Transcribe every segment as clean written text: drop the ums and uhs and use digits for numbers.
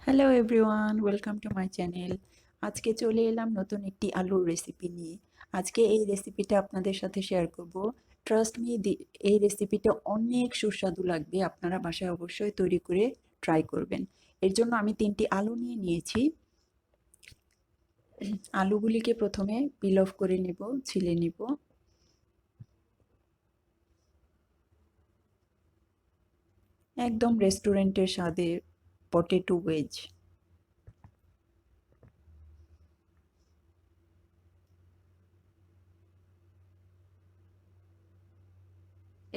Hello everyone, welcome to my channel. আজকে চলে এলাম নতুন একটি আলুর রেসিপি নিয়ে। আজকে এই রেসিপিটা আপনাদের সাথে শেয়ার করব। ট্রাস্ট মি, এই রেসিপিটা অনেক সুস্বাদু লাগবে। আপনারা বাসায় অবশ্যই তৈরি করে ট্রাই করবেন। এর জন্য আমি 3টি আলু নিয়েছি। আলুগুলিকে প্রথমে পিল অফ করে নেব, ছিলে নেব। একদম রেস্টুরেন্টের স্বাদে পটেটো ওয়েজ।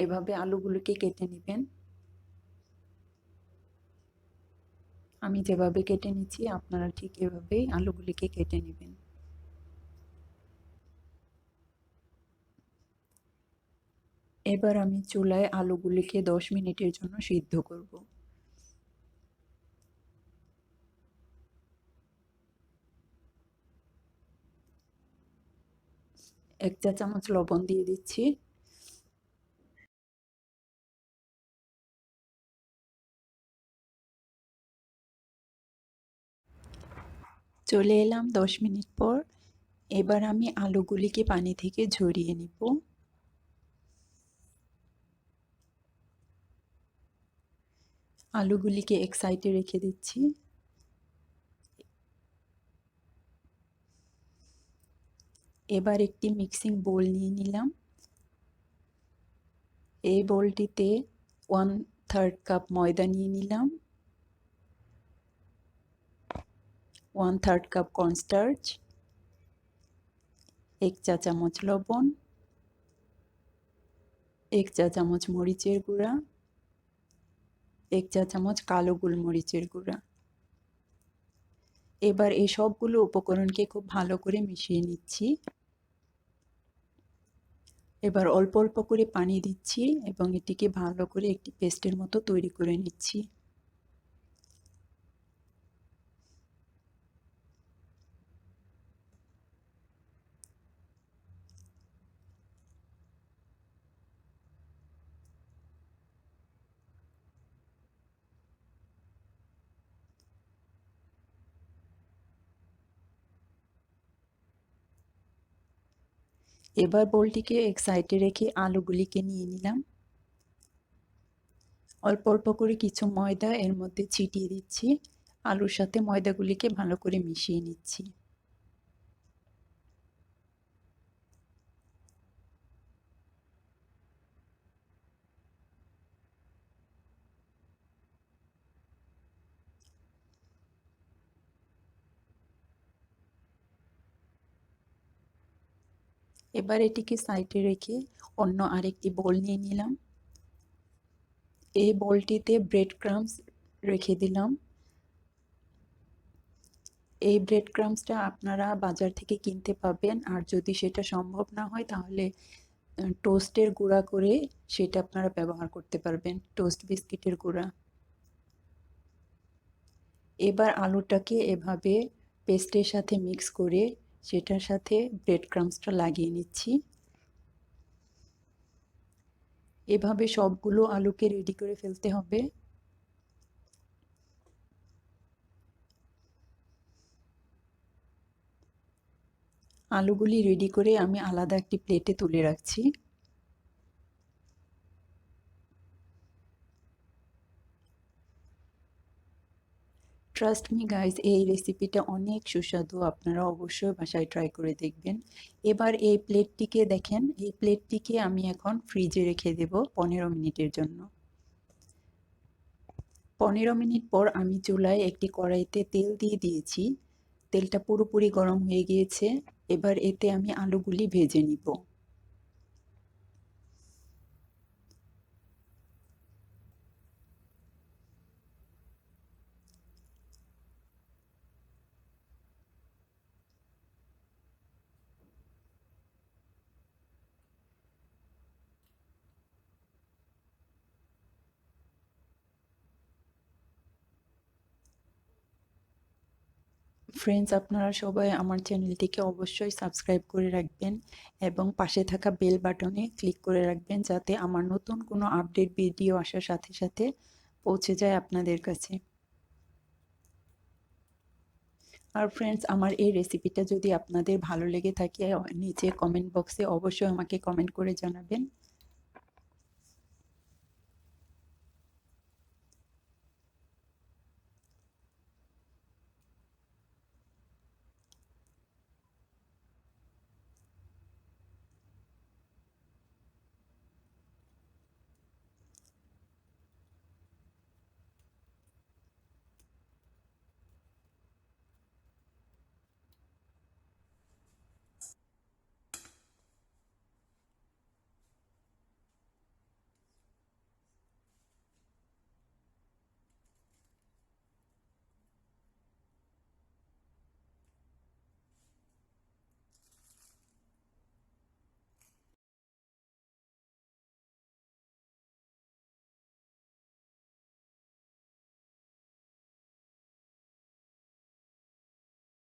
এভাবে আলুগুলোকে কেটে নেবেন। আমি যেভাবে কেটে নিচ্ছি আপনারা ঠিক এভাবেই আলুগুলিকে কেটে নেবেন। এবার আমি চুলায় আলুগুলিকে 10 মিনিটের জন্য সিদ্ধ করব। এক চা চামচ লবণ দিয়ে দিচ্ছি। চলে এলাম 10 মিনিট পর। এবার আমি আলুগুলিকে পানি থেকে ঝরিয়ে নিব। আলুগুলিকে এক সাইডে রেখে দিচ্ছি। এবার একটি মিক্সিং বোল নিয়ে নিলাম। এই বোলটিতে 1/3 কাপ ময়দা নিয়ে নিলাম, 1/3 কাপ কর্নস্টার্চ, 1 চা চামচ লবণ, 1 চা চামচ মরিচের গুঁড়া, 1 চা চামচ কালো গোলমরিচের গুঁড়া। এবার এই সবগুলো উপকরণকে খুব ভালো করে মিশিয়ে নিচ্ছি। এবার অল্প অল্প করে পানি দিচ্ছি এবং এটিকে ভালো করে একটি পেস্টের মতো তৈরি করে নিচ্ছি। এবার বোলটিকে এক সাইডে রেখে আলুগুলিকে নিয়ে নিলাম। অল্প অল্প করে কিছু ময়দা এর মধ্যে ছিটিয়ে দিচ্ছি। আলুর সাথে ময়দাগুলিকে ভালো করে মিশিয়ে নিচ্ছি। এবার এটিকে সাইডে রেখে অন্য আরেকটি বোল নিয়ে নিলাম। এই বোলটিতে ব্রেড ক্রাম্বস রেখে দিলাম। এই ব্রেড ক্রাম্বসটা আপনারা বাজার থেকে কিনতে পাবেন, আর যদি সেটা সম্ভব না হয় তাহলে টোস্টের গুঁড়া করে সেটা আপনারা ব্যবহার করতে পারবেন, টোস্ট বিস্কিটের গুঁড়া। এবার আলুটাকে এভাবে পেস্টের সাথে মিক্স করে সেটার সাথে ব্রেড ক্রাম্বসটা লাগিয়ে নিচ্ছি। এভাবে সবগুলো আলুকে রেডি করে ফেলতে হবে। আলুগুলি রেডি করে আমি আলাদা একটি প্লেটে তুলে রাখছি। ট্রাস্ট মি গাইজ, এই রেসিপিটা অনেক সুস্বাদু। আপনারা অবশ্যই বাসায় ট্রাই করে দেখবেন। এবার এই প্লেটটিকে দেখেন, এই প্লেটটিকে আমি এখন ফ্রিজে রেখে দেব 15 মিনিটের জন্য। 15 মিনিট পর আমি চুলায় একটি কড়াইতে তেল দিয়ে দিয়েছি। তেলটা পুরোপুরি গরম হয়ে গিয়েছে। এবার এতে আমি আলুগুলি ভেজে নিব। ফ্রেন্ডস, আপনারা সবাই আমার চ্যানেলটিকে অবশ্যই সাবস্ক্রাইব করে রাখবেন এবং পাশে থাকা বেল বাটনে ক্লিক করে রাখবেন, যাতে আমার নতুন কোনো আপডেট ভিডিও আসার সাথে সাথে পৌঁছে যায় আপনাদের কাছে। আর ফ্রেন্ডস, আমার এই রেসিপিটা যদি আপনাদের ভালো লেগে থাকে নিচে কমেন্ট বক্সে অবশ্যই আমাকে কমেন্ট করে জানাবেন।